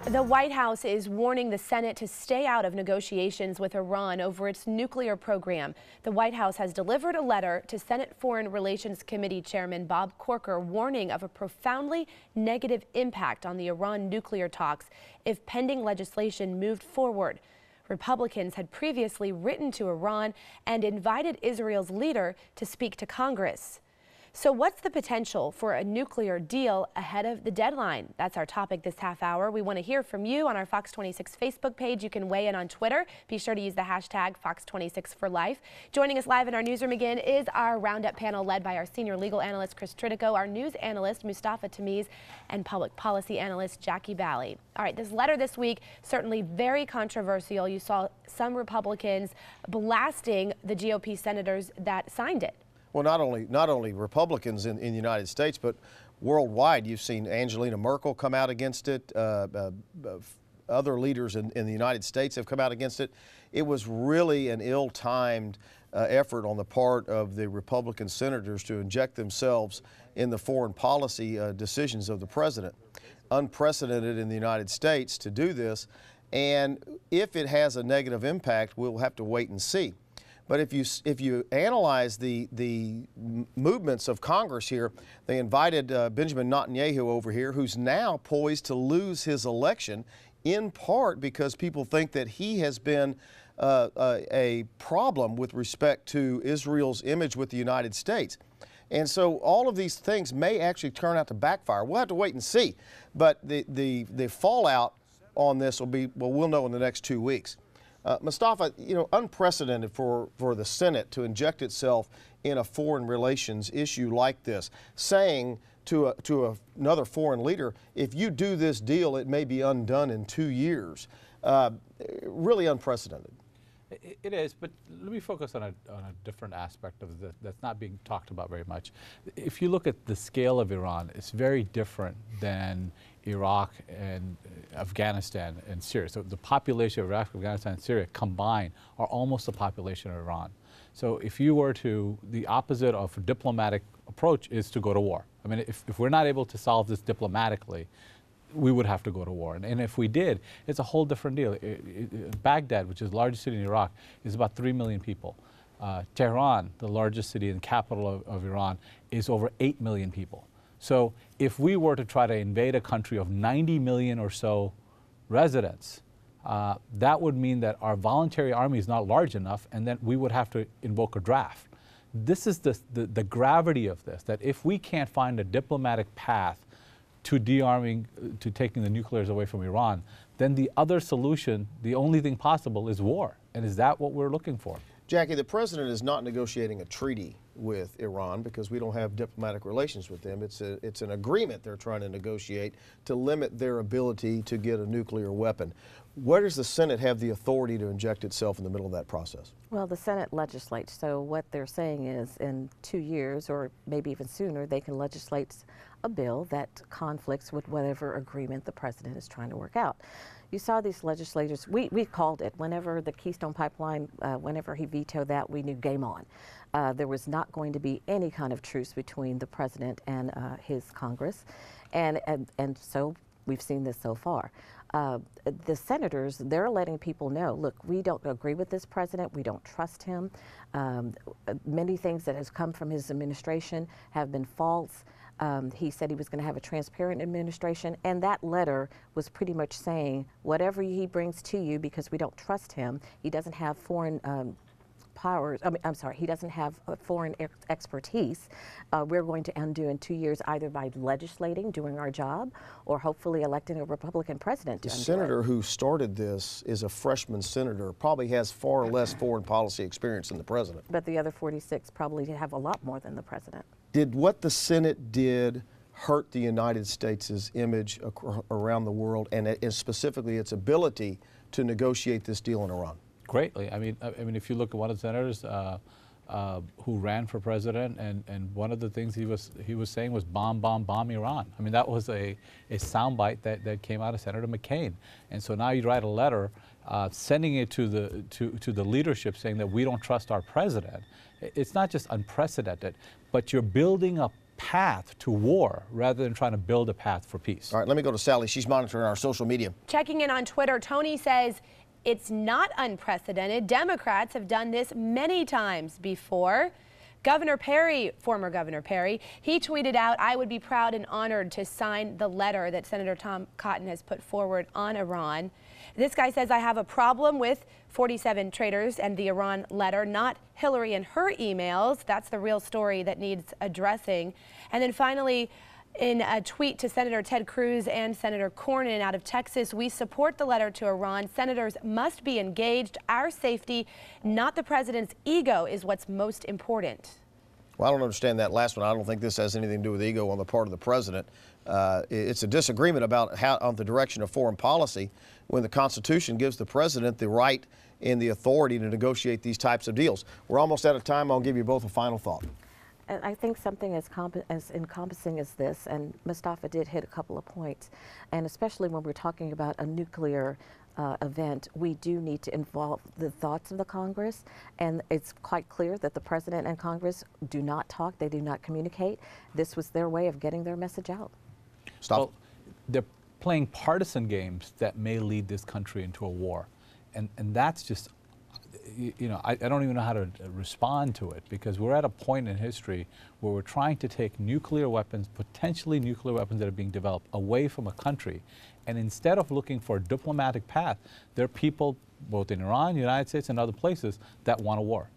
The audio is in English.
The White House is warning the Senate to stay out of negotiations with Iran over its nuclear program. The White House has delivered a letter to Senate Foreign Relations Committee Chairman Bob Corker warning of a profoundly negative impact on the Iran nuclear talks if pending legislation moved forward. Republicans had previously written to Iran and invited Israel's leader to speak to Congress. So what's the potential for a nuclear deal ahead of the deadline? That's our topic this half hour. We want to hear from you on our Fox 26 Facebook page. You can weigh in on Twitter. Be sure to use the hashtag Fox26forlife. Joining us live in our newsroom again is our roundup panel led by our senior legal analyst, Chris Tritico, our news analyst, Mustafa Tamiz, and public policy analyst, Jackie Bally. All right, this letter this week, certainly very controversial. You saw some Republicans blasting the GOP senators that signed it. Well, not only Republicans in the United States, but worldwide. You've seen Angela Merkel come out against it. Other leaders in the United States have come out against it. It was really an ill-timed effort on the part of the Republican senators to inject themselves in the foreign policy decisions of the president. Unprecedented in the United States to do this, and if it has a negative impact, we'll have to wait and see. But if you analyze the movements of Congress here, they invited Benjamin Netanyahu over here, who's now poised to lose his election, in part because people think that he has been a problem with respect to Israel's image with the United States. And so all of these things may actually turn out to backfire. We'll have to wait and see. But the fallout on this will be, well, we'll know in the next 2 weeks. Mustafa, unprecedented for the Senate to inject itself in a foreign relations issue like this, saying to another foreign leader, if you do this deal, it may be undone in 2 years. Really unprecedented. It is, but let me focus on a different aspect of this that's not being talked about very much. If you look at the scale of Iran, it's very different than Iraq and Afghanistan and Syria. So the population of Iraq, Afghanistan, and Syria combined are almost the population of Iran. So if you were to, the opposite of a diplomatic approach is to go to war. I mean, if we're not able to solve this diplomatically, we would have to go to war. And if we did, it's a whole different deal. Baghdad, which is the largest city in Iraq, is about 3 million people. Tehran, the largest city and capital of Iran, is over 8 million people. So if we were to try to invade a country of 90 million or so residents, that would mean that our voluntary army is not large enough, and then we would have to invoke a draft. This is the gravity of this, that if we can't find a diplomatic path to de-arming, to taking the nuclears away from Iran, then the other solution, the only thing possible, is war. And is that what we're looking for? Jackie, the president is not negotiating a treaty with Iran because we don't have diplomatic relations with them. It's an agreement they're trying to negotiate to limit their ability to get a nuclear weapon. Where does the Senate have the authority to inject itself in the middle of that process? Well, the Senate legislates, so what they're saying is in 2 years or maybe even sooner, they can legislate a bill that conflicts with whatever agreement the president is trying to work out. You saw these legislators, we called it, whenever the Keystone Pipeline, whenever he vetoed that, we knew game on. There was not going to be any kind of truce between the president and his Congress, and so we've seen this so far. The senators, they're letting people know, look, we don't agree with this president, we don't trust him. Many things that has come from his administration have been false. He said he was going to have a transparent administration, and that letter was pretty much saying whatever he brings to you, because we don't trust him, he doesn't have foreign powers, he doesn't have foreign expertise, we're going to undo in 2 years either by legislating, doing our job, or hopefully electing a Republican president to undo it. The senator who started this is a freshman senator, probably has far less foreign policy experience than the president. But the other 46 probably have a lot more than the president. Did what the Senate did hurt the United States' image around the world, and specifically its ability to negotiate this deal in Iran? Greatly. I mean, if you look at one of the senators who ran for president, and one of the things he was saying was bomb Iran. I mean, that was a soundbite that came out of Senator McCain. And so now you write a letter sending it to the leadership saying that we don't trust our president. It's not just unprecedented, but you're building up path to war rather than trying to build a path for peace. All right, let me go to Sally. She's monitoring our social media. Checking in on Twitter, Tony says it's not unprecedented. Democrats have done this many times before. Governor Perry, former Governor Perry, he tweeted out, "I would be proud and honored to sign the letter that Senator Tom Cotton has put forward on Iran." This guy says, "I have a problem with 47 traitors and the Iran letter, not Hillary and her emails. That's the real story that needs addressing." And then finally, in a tweet to Senator Ted Cruz and Senator Cornyn out of Texas, "We support the letter to Iran. Senators must be engaged. Our safety, not the president's ego, is what's most important." Well, I don't understand that last one. I don't think this has anything to do with ego on the part of the president. It's a disagreement about how on the direction of foreign policy when the Constitution gives the president the right and the authority to negotiate these types of deals. We're almost out of time. I'll give you both a final thought. And I think something as encompassing as this, and Mustafa did hit a couple of points, and especially when we're talking about a nuclear event, we do need to involve the thoughts of the Congress, and it's quite clear that the President and Congress do not talk, they do not communicate. This was their way of getting their message out. Stop. Well, they're playing partisan games that may lead this country into a war, and that's just, you know, I don't even know how to respond to it, because we're at a point in history where we're trying to take nuclear weapons, potentially nuclear weapons that are being developed, away from a country. And instead of looking for a diplomatic path, there are people both in Iran, United States, and other places that want a war.